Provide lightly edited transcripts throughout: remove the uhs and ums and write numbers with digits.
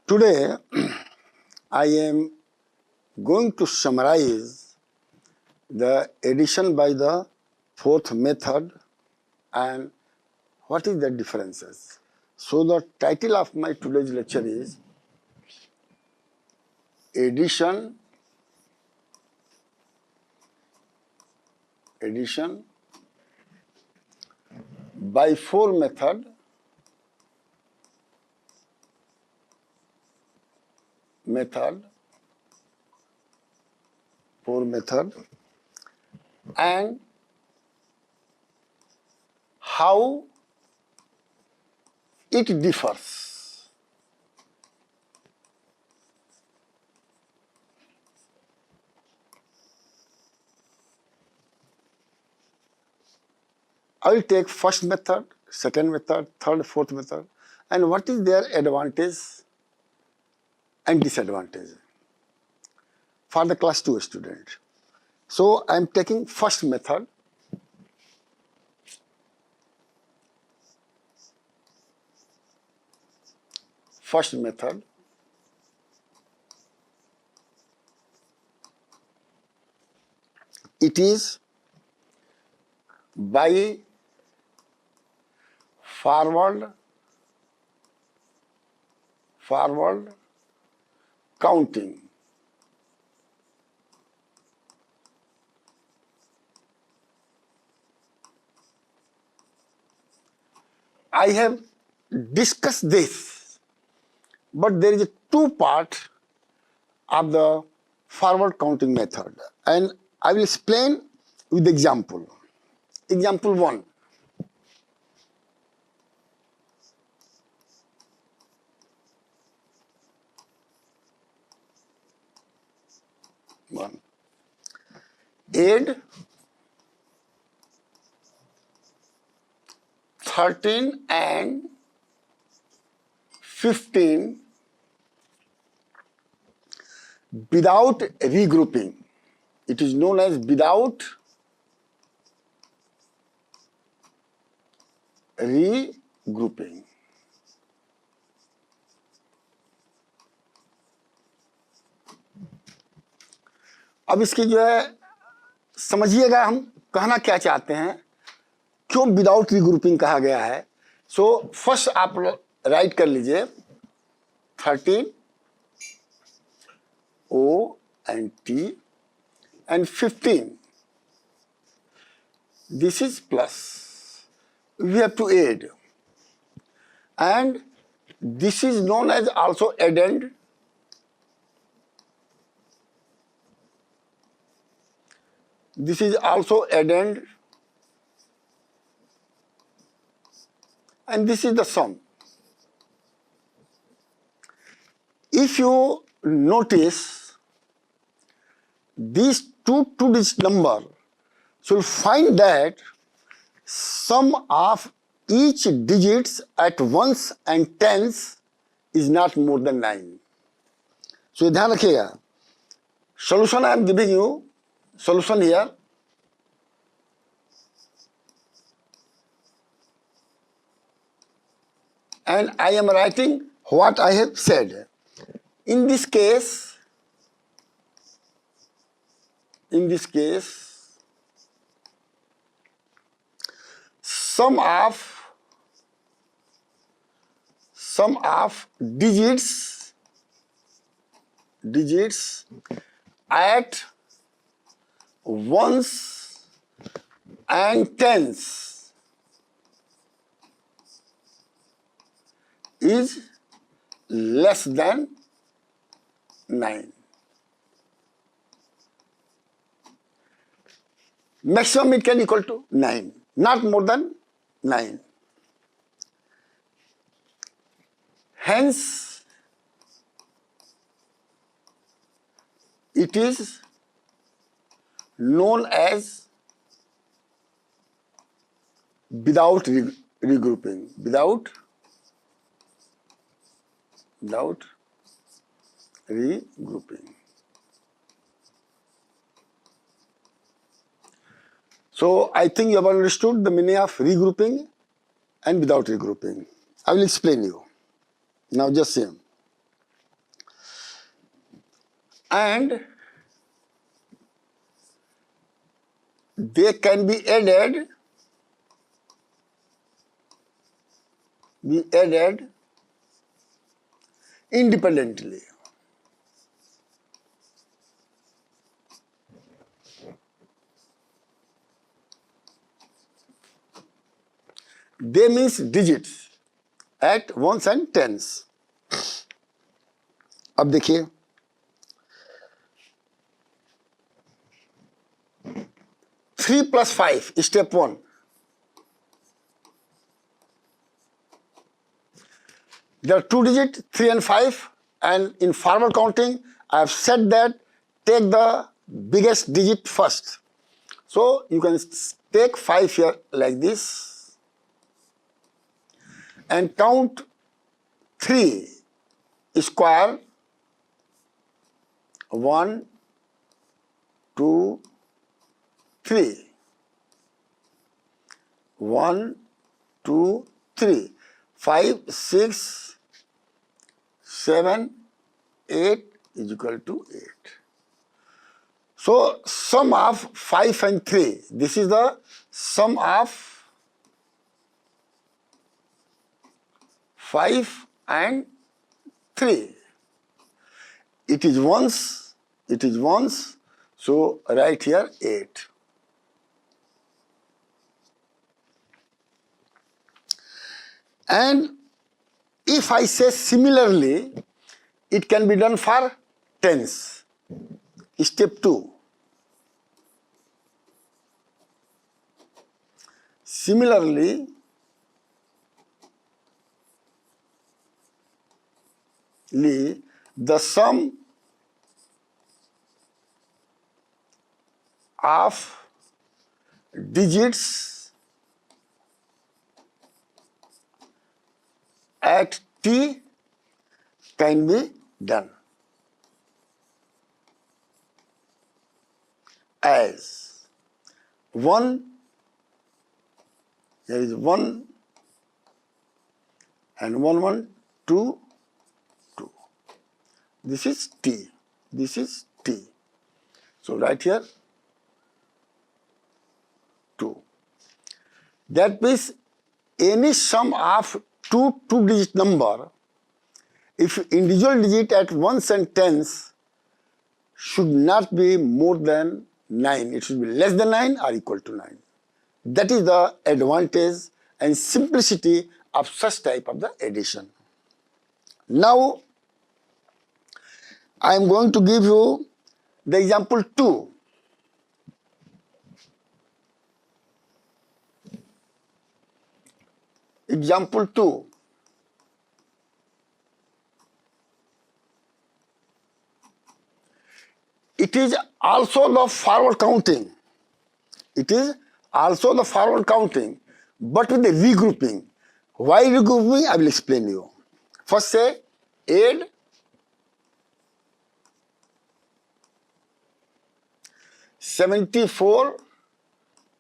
Today, I am going to summarize the addition by the fourth method and what is the differences. So the title of my today's lecture is Addition by four method and how it differs. I will take first method, second method, third, fourth method, and what is their advantage and disadvantage for the class 2 student. So I am taking first method. First method, it is by forward counting. I have discussed this, but there is a two part of the forward counting method, and I will explain with example. Example 1. Add 13 and 15 without regrouping. It is known as without regrouping. अब इसकी जो है समझिएगा हम कहना क्या चाहते हैं, क्यों विदाउट रीग्रुपिंग कहा गया है. सो फर्स्ट आप राइट कर लीजिए 13 O and T and 15. This is plus. We have to add, and this is known as also addend. This is also addend, and this is the sum. If you notice, these two-digit number, so you'll find that sum of each digits at ones and tens is not more than 9. So ध्यान रखिएगा. Solution I am giving you. Solution here. And I am writing what I have said. In this case, sum of digits at ones and tens is less than 9. Maximum it can equal to 9, not more than 9. Hence, it is known as without regrouping. Without regrouping. So I think you have understood the meaning of regrouping and without regrouping. I will explain you. Now just see. and they can be added independently. They means digits at ones and tens. अब देखिए 3 plus 5 step 1. There are two digits 3 and 5, and in forward counting I have said that take the biggest digit first. So you can take 5 here like this and count 3 square. 1, 2, 3. 1, 2, 3. 5, 6, 7, 8 is equal to 8. So sum of 5 and 3. This is the sum of 5 and 3. It is ones, so write here 8. And if I say similarly, it can be done for tens. Step 2. Similarly, the sum of digits at t can be done as 1, there is 1 and 1, 1, 2, 2. This is t. This is t. So write here 2. That means any sum of two-digit number, if individual digit at ones and tens should not be more than 9. It should be less than 9 or equal to 9. That is the advantage and simplicity of such type of the addition. Now, I am going to give you the example 2. Example 2. It is also the forward counting. It is also the forward counting, but with the regrouping. Why regrouping? I will explain you. First say add 74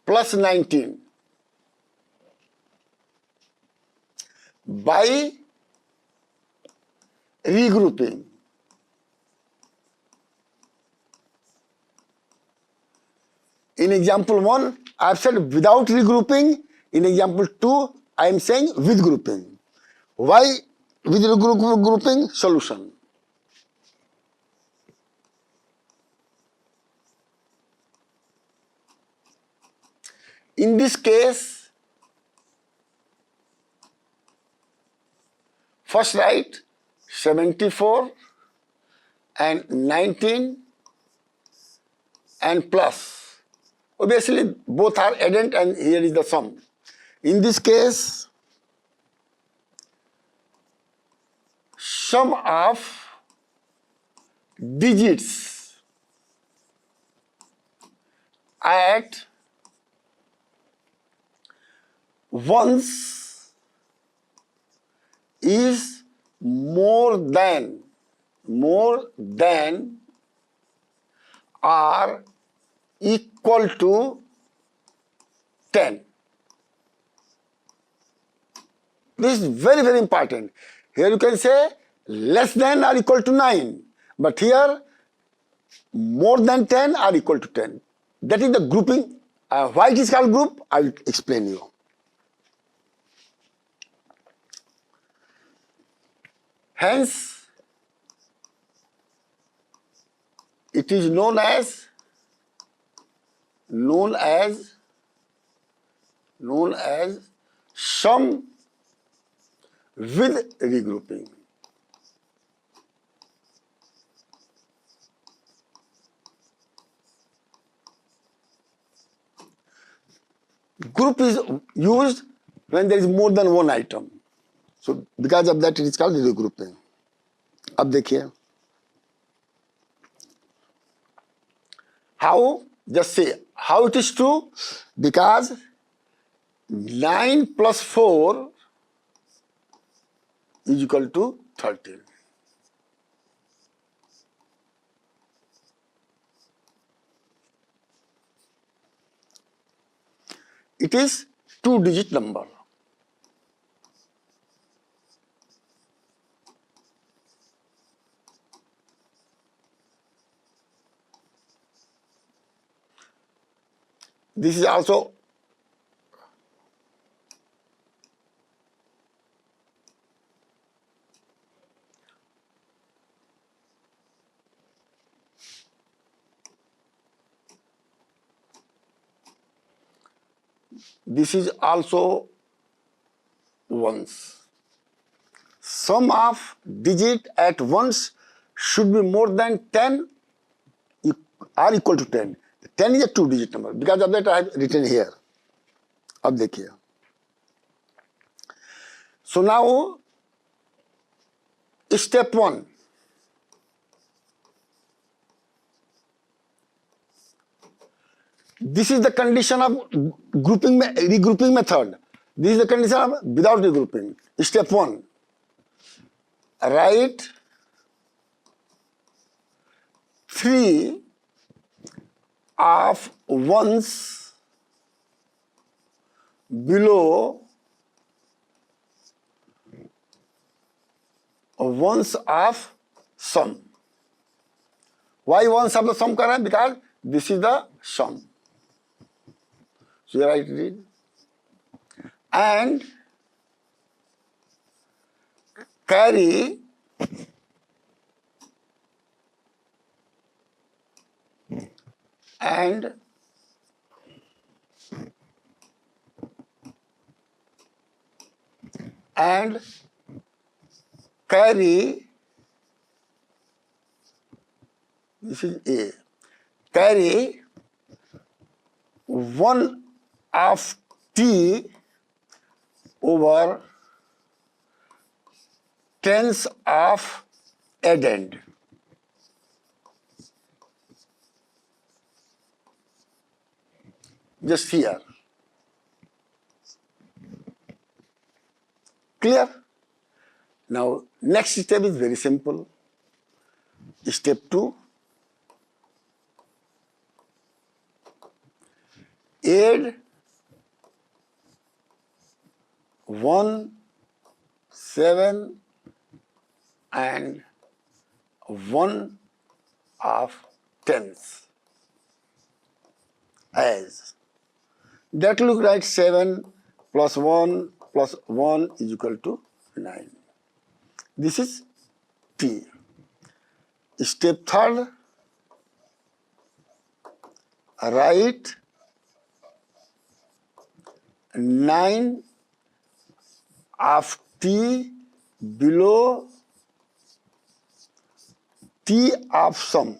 plus 19 by regrouping. In example 1, I have said without regrouping. In example 2, I am saying with grouping. Why with regrouping? Solution. In this case, first write 74 and 19 and plus. Obviously, both are addend and here is the sum. In this case, sum of digits at ones is more than or equal to 10. This is very, very important. Here you can say less than or equal to 9. But here more than 10 or equal to 10. That is the grouping. Why it is called group, I will explain you. Hence, it is known as sum with regrouping. Group is used when there is more than one item. So because of that it is called regrouping. अब देखिए how, just say how it is true, because 9 plus 4 is equal to 13. It is 2-digit number. This is also ones. Sum of digit at once should be more than 10 or equal to 10. 10 is a 2-digit number. Because of that I have written here. अब देखिए. So now step 1. This is the condition of regrouping method. This is the condition of without regrouping. Step 1. Write 3 of ones below ones of sum. Why ones of the sum कर रहे हैं? Because this is the sum. So here I read. And carry and carry, this is A, carry 1 of t over tens of addend. Just here. Clear? Now, next step is very simple. Step 2. Add 1, 7 and 1 of tens. As that look like 7 plus 1 plus 1 is equal to 9. This is T. Step 3, write 9 of T below T of sum.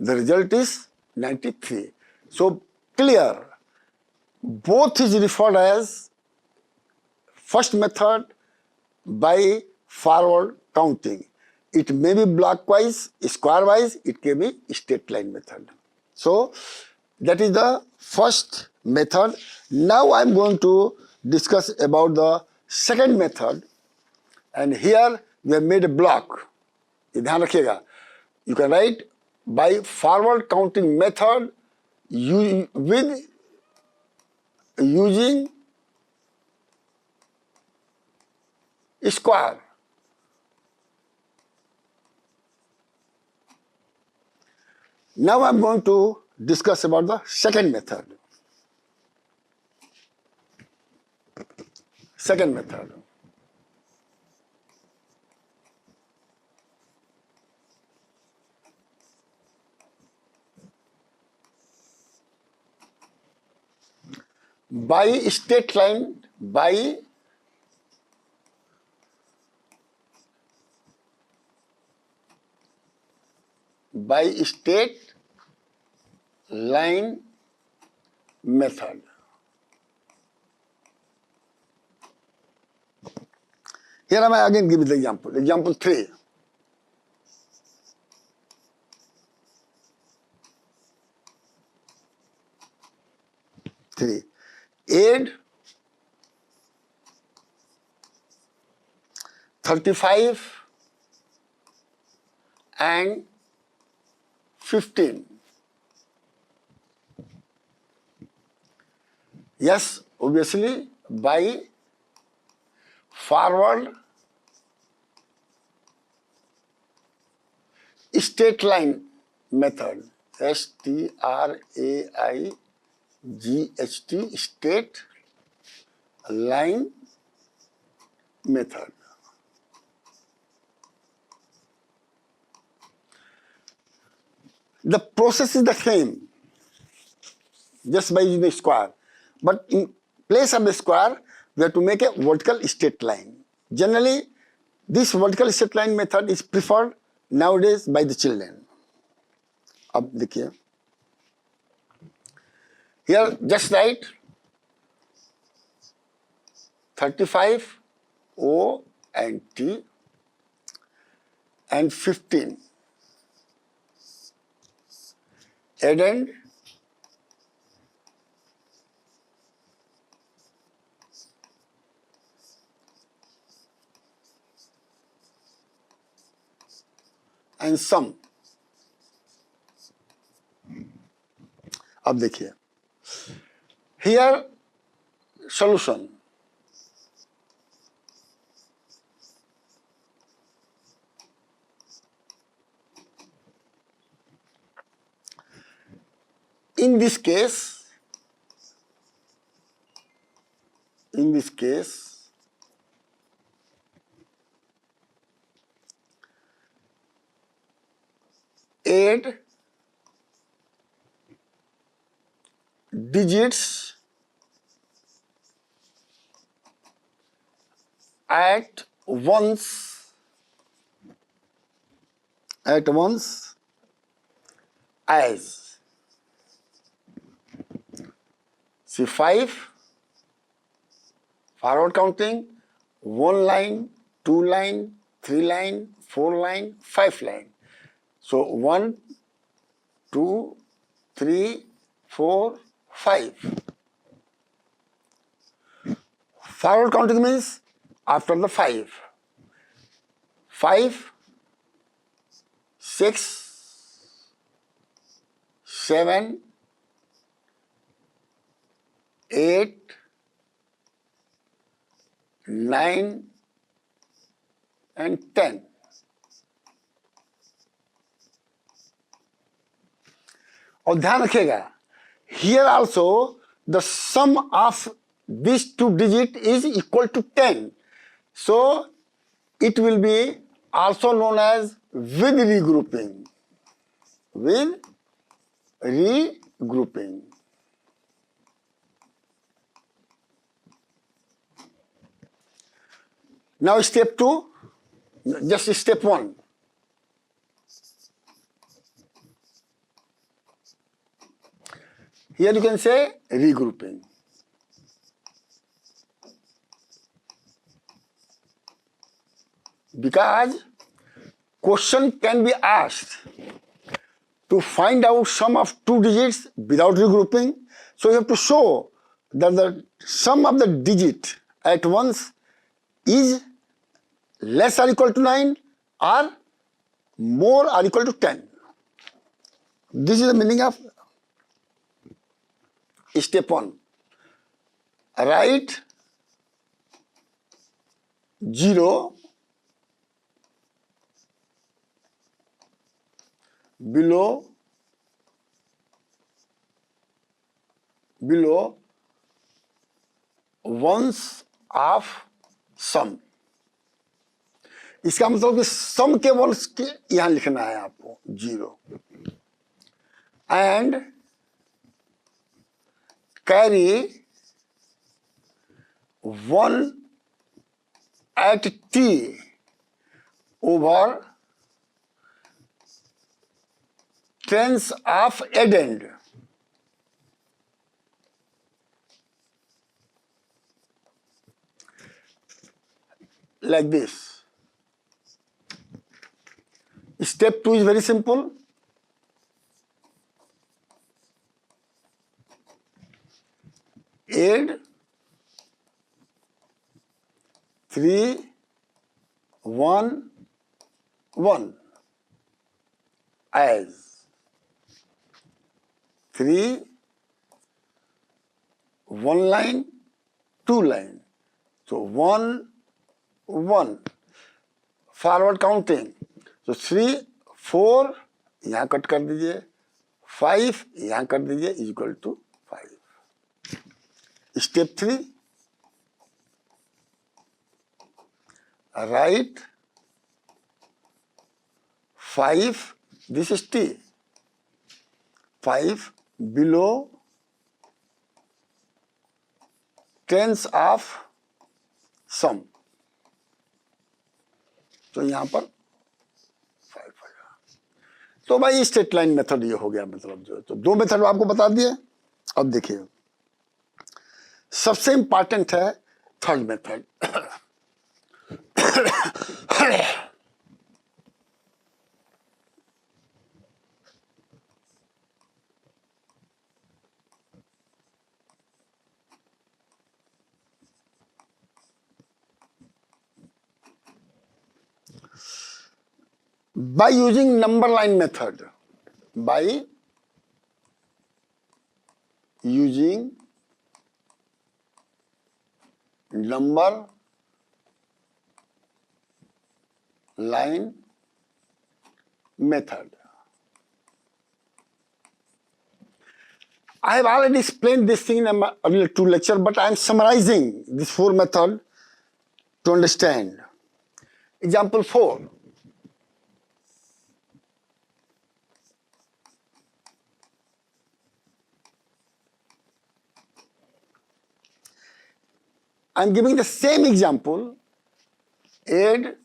The result is 93. So clear. Both is referred as first method by forward counting. It may be blockwise, squarewise, it can be straight line method. So that is the first method. Now I am going to discuss about the second method, and here we have made a block. ये ध्यान रखिएगा. You can write by forward counting method with using square. Now I am going to discuss about the second method. Second method. By straight line, by straight line method. Here I am again give the example. Example 3. Add 35 and 15. Yes, obviously by forward straight line method. STRAIGHT, straight line method. The process is the same, just by using the square, but in place of the square we have to make a vertical straight line. Generally this vertical straight line method is preferred nowadays by the children. अब देखिए, here just write 35 O and T and 15 addend and sum. अब देखिए, here solution. In this case, add digits at once as. See 5, forward counting, 1 line, 2 line, 3 line, 4 line, 5 line. So 1, 2, 3, 4, 5. Forward counting means after the 5. 5, 6, 7, 8, 9 and 10. और ध्यान रखिएगा, here also the sum of these two digits is equal to 10. So it will be also known as with regrouping. With regrouping. Now step 2, just step 1. Here you can say regrouping. Because question can be asked to find out sum of two digits without regrouping. So you have to show that the sum of the digit at once is less or equal to 9 or more or equal to 10. This is the meaning of step 1. Write 0 below ones of sum. इसका मतलब कि सम के वंश के यहां लिखना है आपको 0 and carry 1 at t over tens of addend. Like this. Step 2 is very simple. Add 3, 1, 1 as 3, 1 line, 2 line. So 1, 1. Forward counting. So 3, 4 यहाँ कट कर दीजिए, 5 यहाँ कर दीजिए is equal to 5. Step 3, write 5, this is t, 5 below tens of sum. तो यहाँ पर 5 आएगा. तो भाई स्ट्रेट लाइन मेथड ये हो गया, मतलब जो है तो 2 मेथड आपको बता दिए. अब देखिए सबसे इंपॉर्टेंट है third method. by using number line method, by using number line method. I have already explained this thing in my earlier 2 lectures, but I am summarizing this 4 method to understand. Example 4. I am giving the same example. Add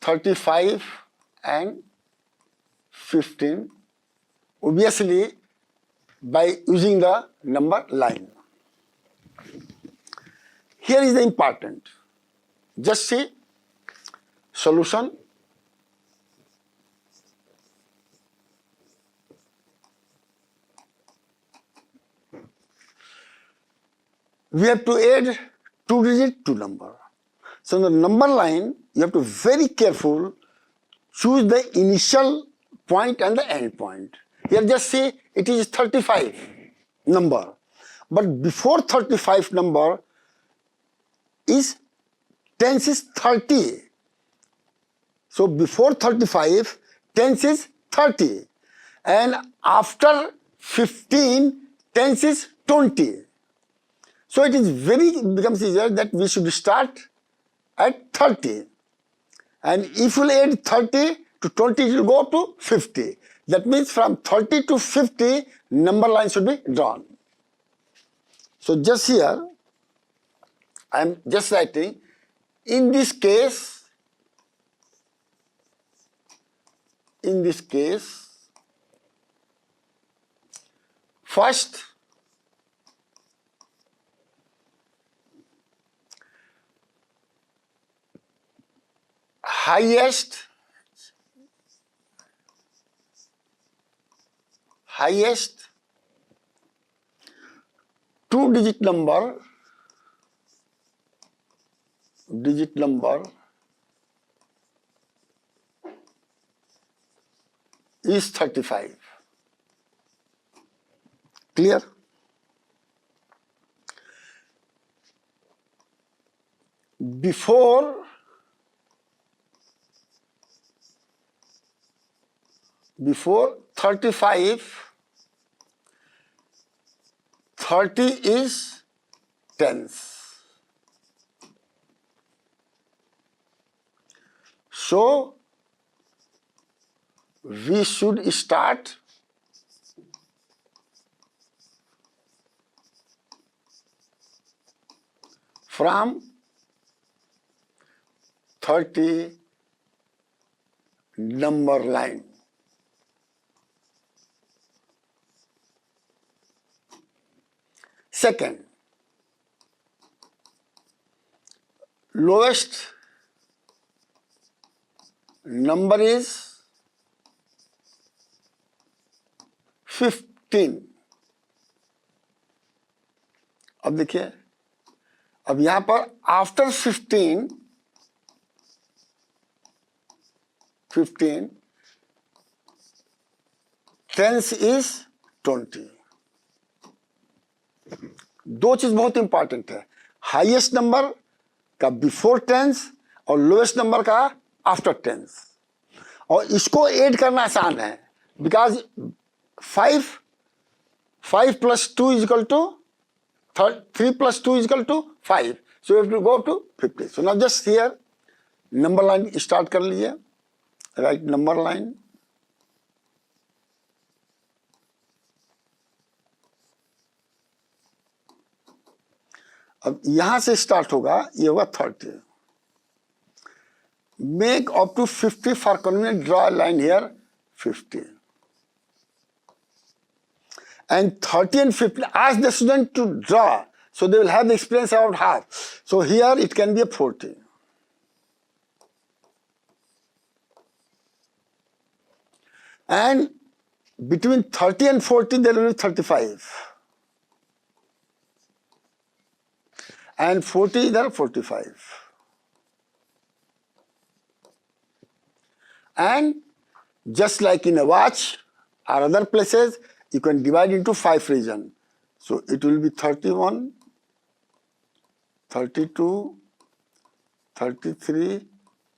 35 and 15, obviously by using the number line. Here is the important. Just see solution. We have to add 2 digits to number. So in the number line, you have to very careful choose the initial point and the end point. Here just say it is 35 number, but before 35 number is tens is 30. So before 35 tens is 30, and after 15 tens is 20. So it is becomes easier that we should start at 30, and if you add 30 to 20 it will go up to 50. That means from 30 to 50 number line should be drawn. So just here I am just writing, in this case first highest 2-digit number is 35. Clear? Before 35, 30 is tens. So we should start from 30 number line. Second, lowest number is 15. अब देखिए, अब यहां पर after 15 tense is 20. दो चीज बहुत important है, highest number का बिफोर टेंस और लोएस्ट नंबर का आफ्टर टेंस. और इसको ऐड करना आसान है, because 5 plus 2 is equal to 3 plus 2 is equal to 5. So you have to go to 50. So now just here number line start कर लीजिए. Write number line. अब यहां से स्टार्ट होगा, ये होगा 30. Make up to 50 for convenience. Draw a line here 50. And 30 and 50, ask the student to draw, so they will have the experience about half. So here it can be a 40. And between 30 and 40 there will be 35. And 40 there 45. And just like in a watch or other places, you can divide into 5 regions. So it will be 31, 32, 33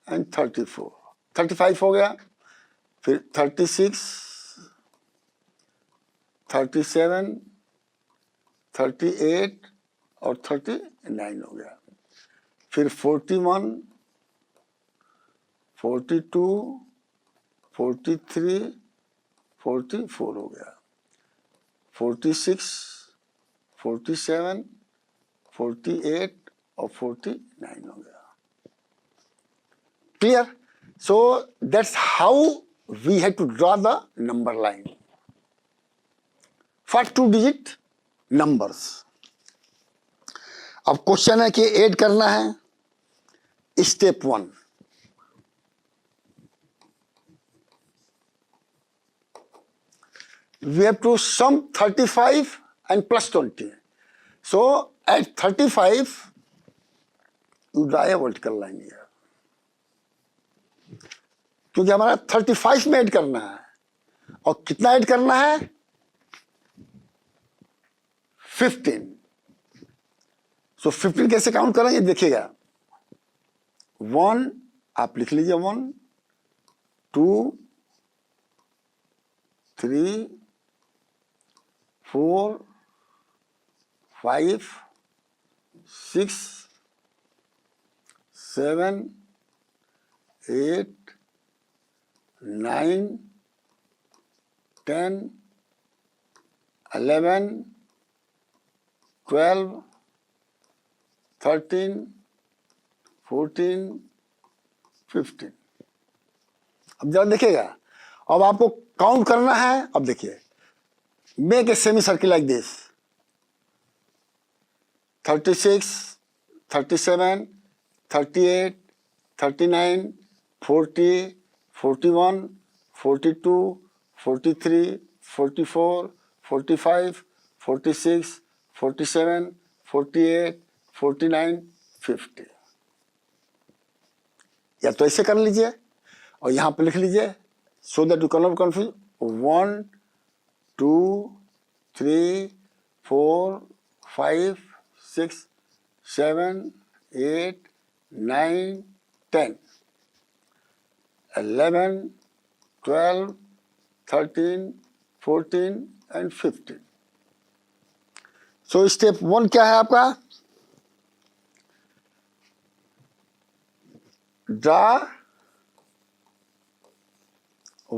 and 34. 35 हो गया, फिर 36, 37, 38 और 39 हो गया. फिर 41, 42, 43, 44 हो गया. 46, 47, 48 और 49 हो गया. Clear? So that's how we had to draw the number line for 2-digit numbers. अब क्वेश्चन है कि ऐड करना है. Step 1, we have to sum 35 and plus 20. So at 35 you draw a vertical line here, क्योंकि हमारा 35 में add करना है. और कितना ऐड करना है? 15. सो 15 कैसे काउंट करेंगे देखिएगा. 1 आप लिख लीजिए, 1, 2, 3, 4, 5, 6, 7, 8, 9, 10, 11, 12, 13, 14, 15. अब जरा देखिएगा, अब आपको काउंट करना है. अब देखिए, make a semi circle like this. 36, 37, 38, 39, 40, 41, 42, 43, 44, 45, 46, 47, 48, 49, 50। या तो ऐसे कर लीजिए और यहां पर लिख लीजिए so that you can not confuse. 1, 2, 3, 4, 5, 6, 7, 8, 9, 10, 11, 12, 13, 14 and 15। So step 1 क्या है आपका? Draw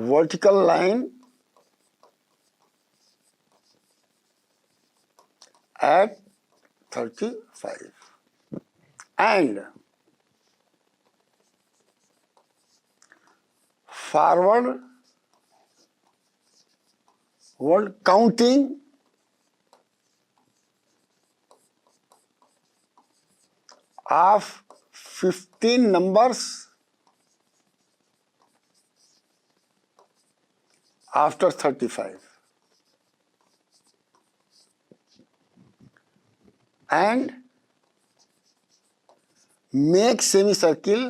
vertical line at 35 and forward counting of 15 numbers after 35 and make semicircle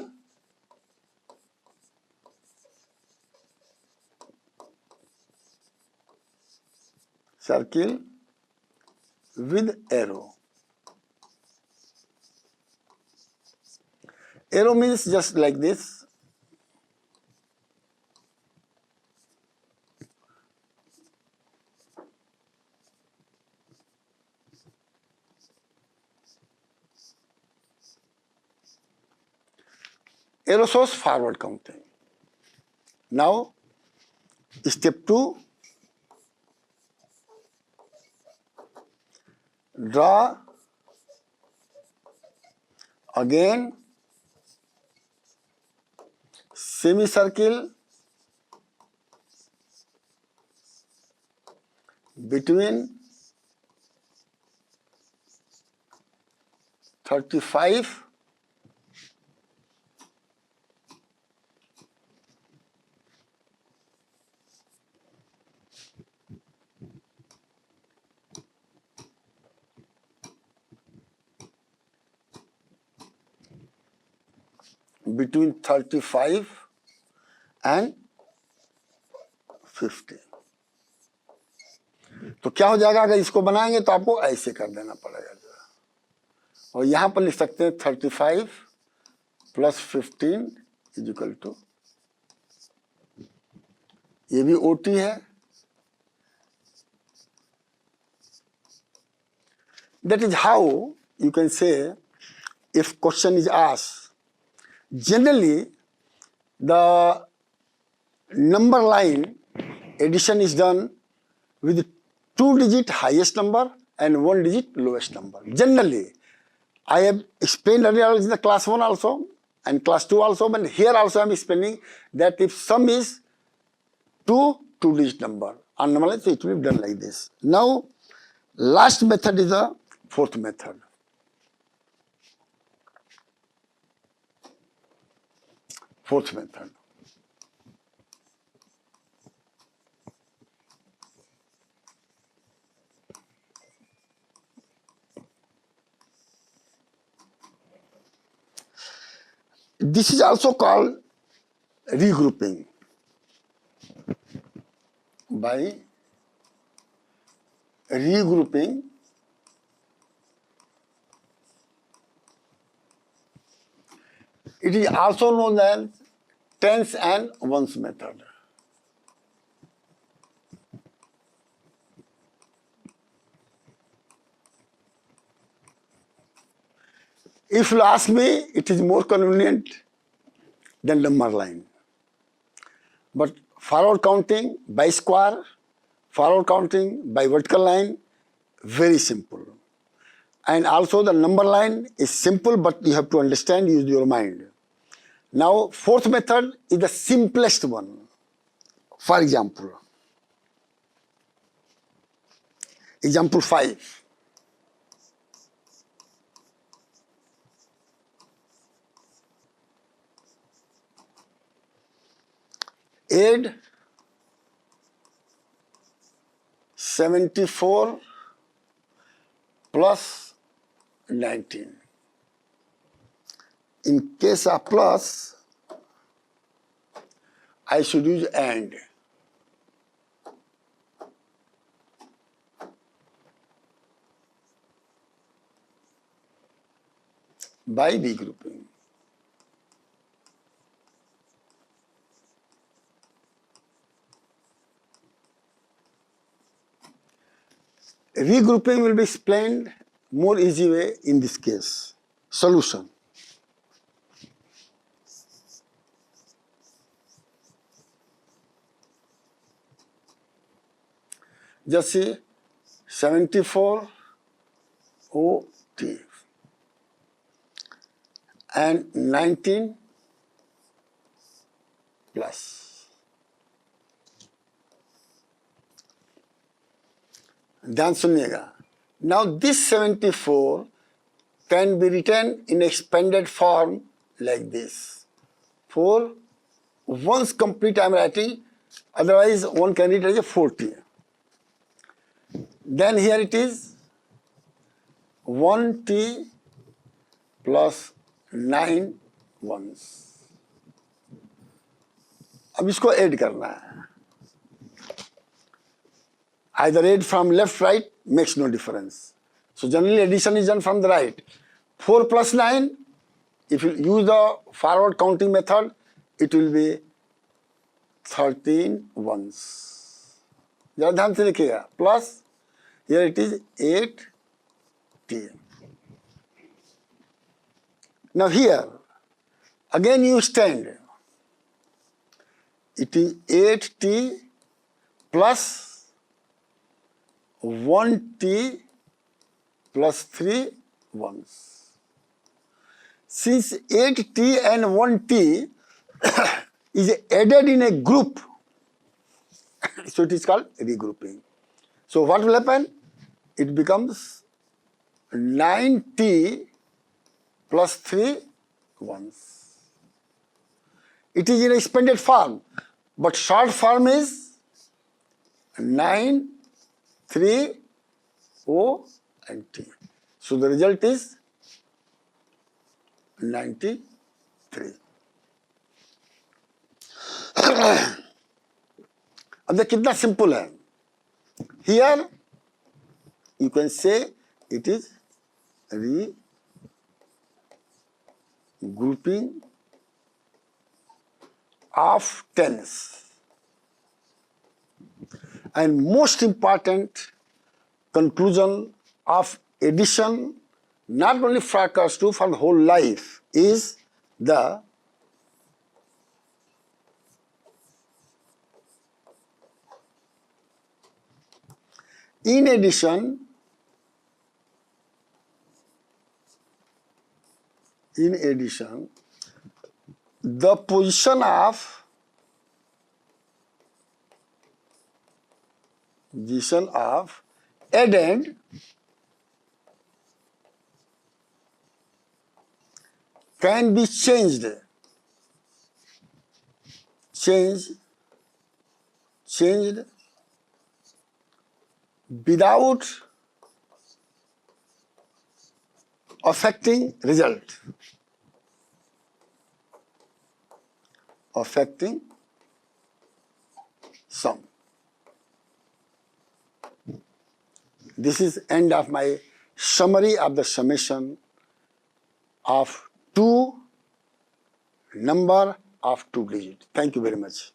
with arrow. Arrow means just like this. Arrow shows forward counting. Now step 2, draw again semicircle between 35 between 35 and 50। तो क्या हो जाएगा? अगर इसको बनाएंगे तो आपको ऐसे कर देना पड़ेगा और यहां पर लिख सकते हैं 35 + 15 = ये भी ओटी है। That is how you can say if question is asked. Generally, the number line addition is done with 2-digit highest number and 1-digit lowest number. Generally, I have explained earlier in the class 1 also and class 2 also, but here also I am explaining that if sum is 2-digit number, and normally it will be done like this. Now, last method is the fourth method. Fourth method. This is also called regrouping by regrouping. It is also known as tens and ones method. If you ask me, it is more convenient than number line. But forward counting by square, forward counting by vertical line, very simple. And also the number line is simple, but you have to understand, use your mind. Now, fourth method is the simplest one. For example, example 5. Add 74 plus 19. In case of plus, I should use AND. By regrouping. Regrouping will be explained more easy way in this case. Solution. Just see 74 OT and 19 plus. ध्यान सुनिएगा. Now this 74 can be written in expanded form like this. For once complete I am writing, otherwise one can read it as a 40. Then here it is 1t plus 9 ones. अब इसको add करना है. Either add from left, right, makes no difference. So generally addition is done from the right. 4 plus 9, if you use the forward counting method, it will be 13 ones. जरा ध्यान से देखिएगा. Plus, here it is 8t. Now here, again you stand. It is 8t plus 1t plus 3 ones. Since 8t and 1t is added in a group, so it is called regrouping. So what will happen? It becomes 9t plus 3 ones. It is in expanded form, but short form is 9, 3, O and T. So the result is 93. अब देख कितना simple है. Here you can say it is regrouping of tens. And most important conclusion of addition, not only for class 2, for the whole life, is the in addition, the position of addend can be changed without affecting result. Affecting sum. This is end of my summary of the summation of two number of 2 digits. Thank you very much.